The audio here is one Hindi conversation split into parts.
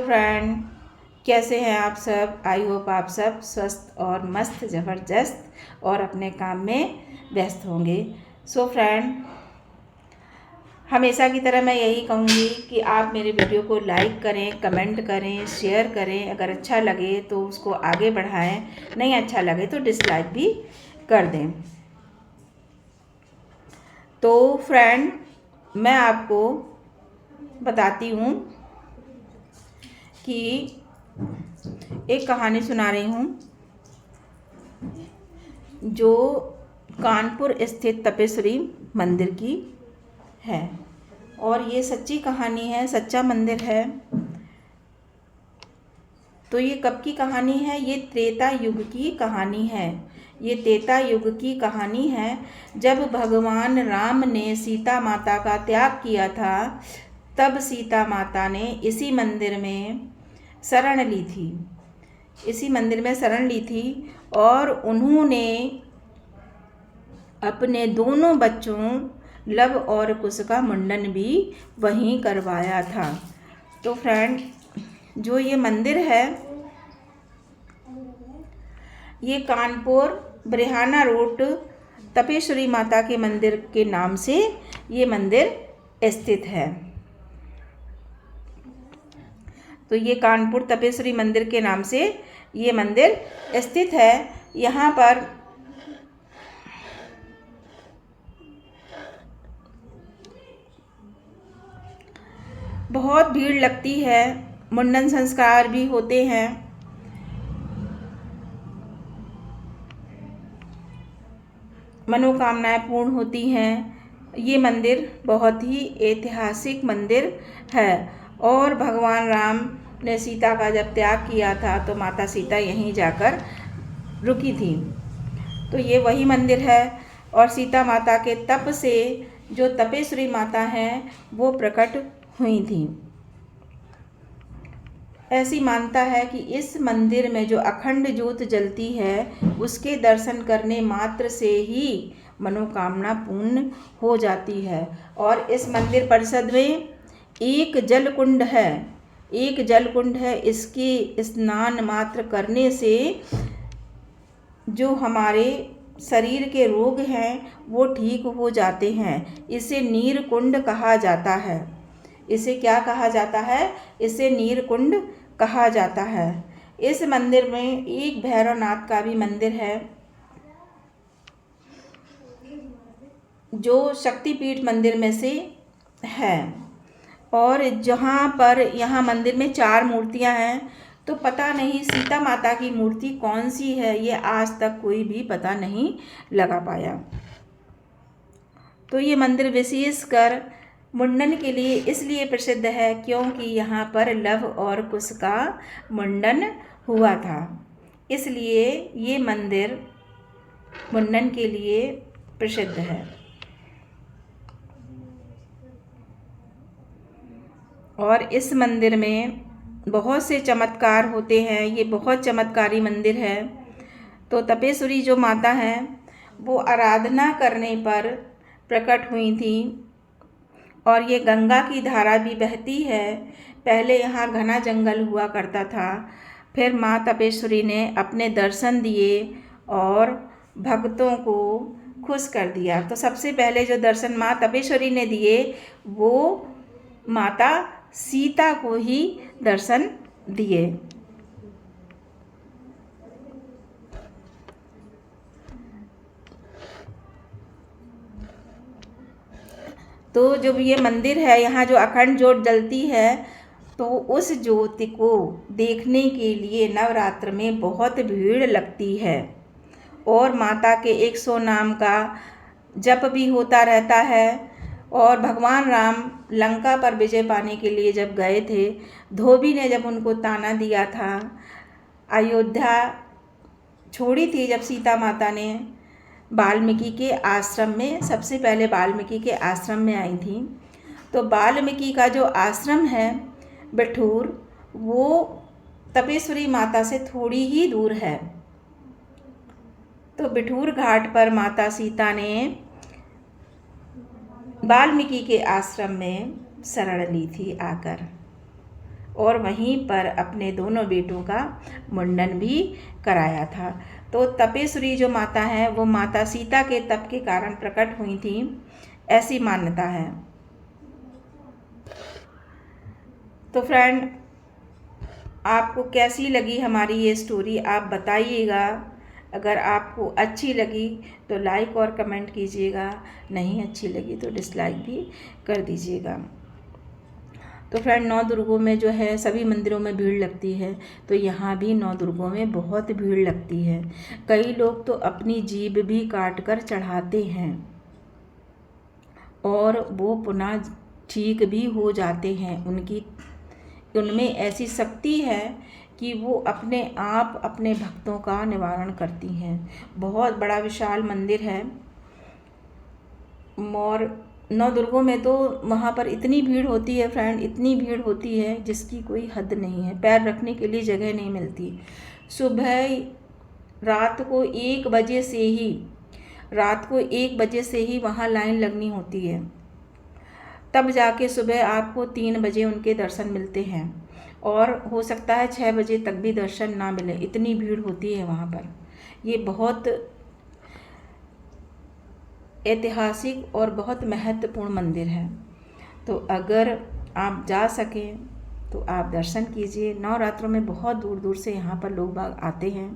फ्रेंड, कैसे हैं आप सब। आई होप आप सब स्वस्थ और मस्त ज़बरदस्त और अपने काम में व्यस्त होंगे। सो फ्रेंड, हमेशा की तरह मैं यही कहूँगी कि आप मेरे वीडियो को लाइक करें, कमेंट करें, शेयर करें। अगर अच्छा लगे तो उसको आगे बढ़ाएं, नहीं अच्छा लगे तो डिसलाइक भी कर दें। तो फ्रेंड, मैं आपको बताती हूँ कि एक कहानी सुना रही हूँ जो कानपुर स्थित तपेश्वरी मंदिर की है। और ये सच्ची कहानी है, सच्चा मंदिर है। तो ये कब की कहानी है? ये त्रेता युग की कहानी है। ये त्रेता युग की कहानी है, जब भगवान राम ने सीता माता का त्याग किया था। तब सीता माता ने इसी मंदिर में शरण ली थी, इसी मंदिर में शरण ली थी। और उन्होंने अपने दोनों बच्चों लव और कुश का मुंडन भी वहीं करवाया था। तो फ्रेंड, जो ये मंदिर है, ये कानपुर ब्रिहाना रोड तपेश्वरी माता के मंदिर के नाम से ये मंदिर स्थित है। तो ये कानपुर तपेश्वरी मंदिर के नाम से ये मंदिर स्थित है। यहाँ पर बहुत भीड़ लगती है, मुंडन संस्कार भी होते हैं। मनोकामनाएं पूर्ण होती हैं। ये मंदिर बहुत ही ऐतिहासिक मंदिर है। और भगवान राम ने सीता का जब त्याग किया था तो माता सीता यहीं जाकर रुकी थी। तो ये वही मंदिर है। और सीता माता के तप से जो तपेश्वरी माता हैं वो प्रकट हुई थी। ऐसी मानता है कि इस मंदिर में जो अखंड ज्योत जलती है, उसके दर्शन करने मात्र से ही मनोकामना पूर्ण हो जाती है। और इस मंदिर परिसर में एक जल कुंड है, एक जल कुंड है। इसके स्नान मात्र करने से जो हमारे शरीर के रोग हैं वो ठीक हो जाते हैं। इसे नीर कुंड कहा जाता है। इसे क्या कहा जाता है? इसे नीर कुंड कहा जाता है। इस मंदिर में एक भैरवनाथ का भी मंदिर है, जो शक्तिपीठ मंदिर में से है। और जहाँ पर यहाँ मंदिर में 4 मूर्तियाँ हैं। तो पता नहीं सीता माता की मूर्ति कौन सी है, ये आज तक कोई भी पता नहीं लगा पाया। तो ये मंदिर विशेषकर मुंडन के लिए इसलिए प्रसिद्ध है क्योंकि यहाँ पर लव और कुश का मुंडन हुआ था। इसलिए ये मंदिर मुंडन के लिए प्रसिद्ध है। और इस मंदिर में बहुत से चमत्कार होते हैं। ये बहुत चमत्कारी मंदिर है। तो तपेश्वरी जो माता हैं वो आराधना करने पर प्रकट हुई थी। और ये गंगा की धारा भी बहती है। पहले यहाँ घना जंगल हुआ करता था, फिर माँ तपेश्वरी ने अपने दर्शन दिए और भक्तों को खुश कर दिया। तो सबसे पहले जो दर्शन माँ तपेश्वरी ने दिए वो माता सीता को ही दर्शन दिए। तो जब ये मंदिर है, यहाँ जो अखंड ज्योत जलती है, तो उस ज्योति को देखने के लिए नवरात्र में बहुत भीड़ लगती है। और माता के 100 नाम का जप भी होता रहता है। और भगवान राम लंका पर विजय पाने के लिए जब गए थे, धोबी ने जब उनको ताना दिया था, अयोध्या छोड़ी थी जब सीता माता ने वाल्मीकि के आश्रम में, सबसे पहले वाल्मीकि के आश्रम में आई थी। तो वाल्मीकि का जो आश्रम है बिठूर, वो तपेश्वरी माता से थोड़ी ही दूर है। तो बिठूर घाट पर माता सीता ने वाल्मीकि के आश्रम में शरण ली थी आकर। और वहीं पर अपने दोनों बेटों का मुंडन भी कराया था। तो तपेश्वरी जो माता है वो माता सीता के तप के कारण प्रकट हुई थी, ऐसी मान्यता है। तो फ्रेंड, आपको कैसी लगी हमारी ये स्टोरी आप बताइएगा। अगर आपको अच्छी लगी तो लाइक और कमेंट कीजिएगा, नहीं अच्छी लगी तो डिसलाइक भी कर दीजिएगा। तो फ्रेंड, 9 दुर्गों में जो है सभी मंदिरों में भीड़ लगती है, तो यहाँ भी 9 दुर्गों में बहुत भीड़ लगती है। कई लोग तो अपनी जीभ भी काट कर चढ़ाते हैं और वो पुनः ठीक भी हो जाते हैं। उनमें ऐसी शक्ति है कि वो अपने आप अपने भक्तों का निवारण करती हैं। बहुत बड़ा विशाल मंदिर है और 9 दुर्गों में तो वहाँ पर इतनी भीड़ होती है फ्रेंड, इतनी भीड़ होती है जिसकी कोई हद नहीं है, पैर रखने के लिए जगह नहीं मिलती। सुबह रात को 1 बजे से ही वहाँ लाइन लगनी होती है, तब जाके सुबह आपको 3 बजे उनके दर्शन मिलते हैं और हो सकता है 6 बजे तक भी दर्शन ना मिले, इतनी भीड़ होती है वहाँ पर। ये बहुत ऐतिहासिक और बहुत महत्वपूर्ण मंदिर है। तो अगर आप जा सकें तो आप दर्शन कीजिए। नवरात्रों में बहुत दूर दूर से यहाँ पर लोग बाग आते हैं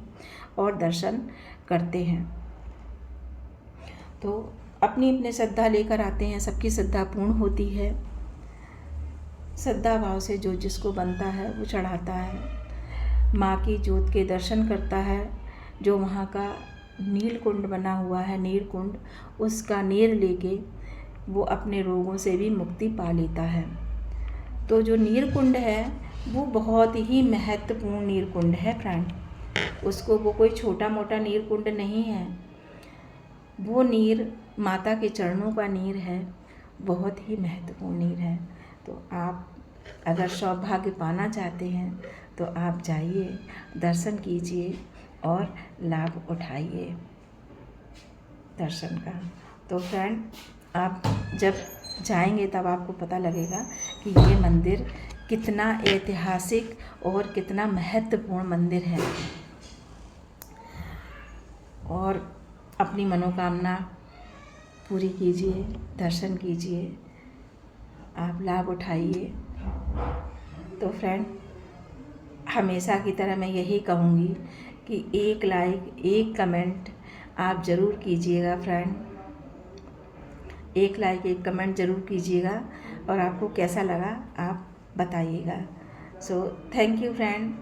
और दर्शन करते हैं। तो अपनी अपनी श्रद्धा लेकर आते हैं, सबकी श्रद्धा पूर्ण होती है। श्रद्धा भाव से जो जिसको बनता है वो चढ़ाता है। माँ की जोत के दर्शन करता है। जो वहाँ का नीलकुंड बना हुआ है, नीरकुंड, उसका नीर लेके वो अपने रोगों से भी मुक्ति पा लेता है। तो जो नीरकुंड है वो बहुत ही महत्वपूर्ण नीरकुंड है फ्रेंड। वो कोई छोटा मोटा नीरकुंड नहीं है। वो नीर माता के चरणों का नीर है, बहुत ही महत्वपूर्ण नीर है। तो आप अगर सौभाग्य पाना चाहते हैं तो आप जाइए, दर्शन कीजिए और लाभ उठाइए दर्शन का। तो फ्रेंड, आप जब जाएंगे तब आपको पता लगेगा कि ये मंदिर कितना ऐतिहासिक और कितना महत्वपूर्ण मंदिर है। और अपनी मनोकामना पूरी कीजिए, दर्शन कीजिए, आप लाभ उठाइए। तो फ्रेंड, हमेशा की तरह मैं यही कहूँगी कि एक लाइक, एक कमेंट आप ज़रूर कीजिएगा फ्रेंड। एक लाइक, एक कमेंट ज़रूर कीजिएगा और आपको कैसा लगा आप बताइएगा। So thank you friend.